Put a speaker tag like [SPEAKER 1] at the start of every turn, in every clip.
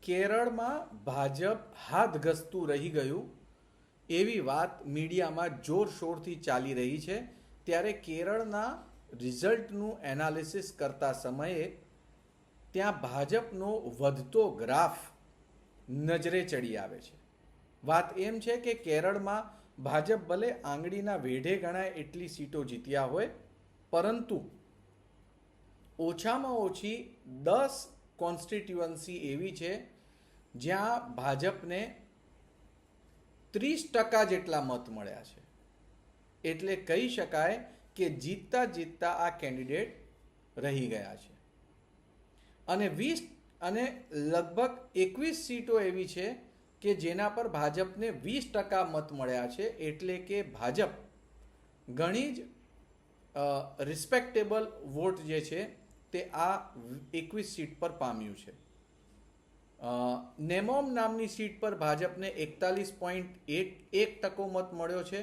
[SPEAKER 1] કેરળમાં ભાજપ હાથ ઘસતું રહી ગયું એવી વાત મીડિયામાં જોરશોરથી ચાલી રહી છે. ત્યારે કેરળના રિઝલ્ટનું એનાલિસિસ કરતા સમયે ત્યાં ભાજપનો વધતો ગ્રાફ નજરે ચડી આવે છે. વાત એમ છે કે કેરળમાં ભાજપ ભલે આંગળીના વેઢે ગણાય એટલી સીટો જીત્યા હોય, પરંતુ ઓછામાં ઓછી 10 કોન્સ્ટિટ્યુઅન્સી એવી છે જ્યાં ભાજપને 30% જેટલા મત મળ્યા છે. એટલે કહી શકાય કે જીતતા જીતતા આ કેન્ડિડેટ રહી ગયા છે. અને લગભગ 21 સીટો એવી છે કે જેના પર ભાજપને 20% મત મળ્યા છે. એટલે કે ભાજપ ઘણી જ રિસ્પેક્ટેબલ વોટ જે છે તે આ 21 સીટ પર પામ્યું છે. નેમોમ નામની સીટ પર ભાજપને 41.1% મત મળ્યો છે.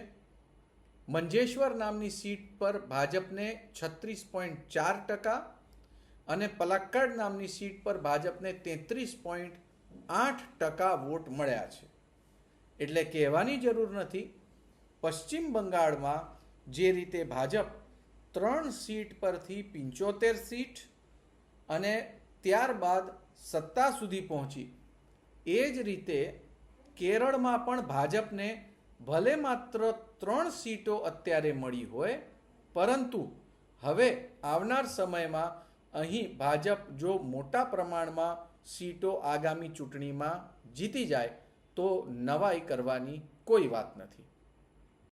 [SPEAKER 1] મંજેશ્વર નામની સીટ પર ભાજપને 36.4% અને પલક્કડ નામની સીટ પર ભાજપને 33.8% વોટ મળ્યા છે. એટલે કહેવાની જરૂર નથી, પશ્ચિમ બંગાળમાં જે રીતે ભાજપ 3 સીટ પરથી 75 સીટ અને ત્યારબાદ સત્તા સુધી પહોંચી, એ જ રીતે કેરળમાં પણ ભાજપને ભલે માત્ર 3 સીટો અત્યારે મળી હોય, પરંતુ હવે આવનાર સમયમાં અહીં ભાજપ જો મોટા પ્રમાણમાં સીટો આગામી ચૂંટણીમાં જીતી જાય તો નવાઈ કરવાની કોઈ વાત નથી.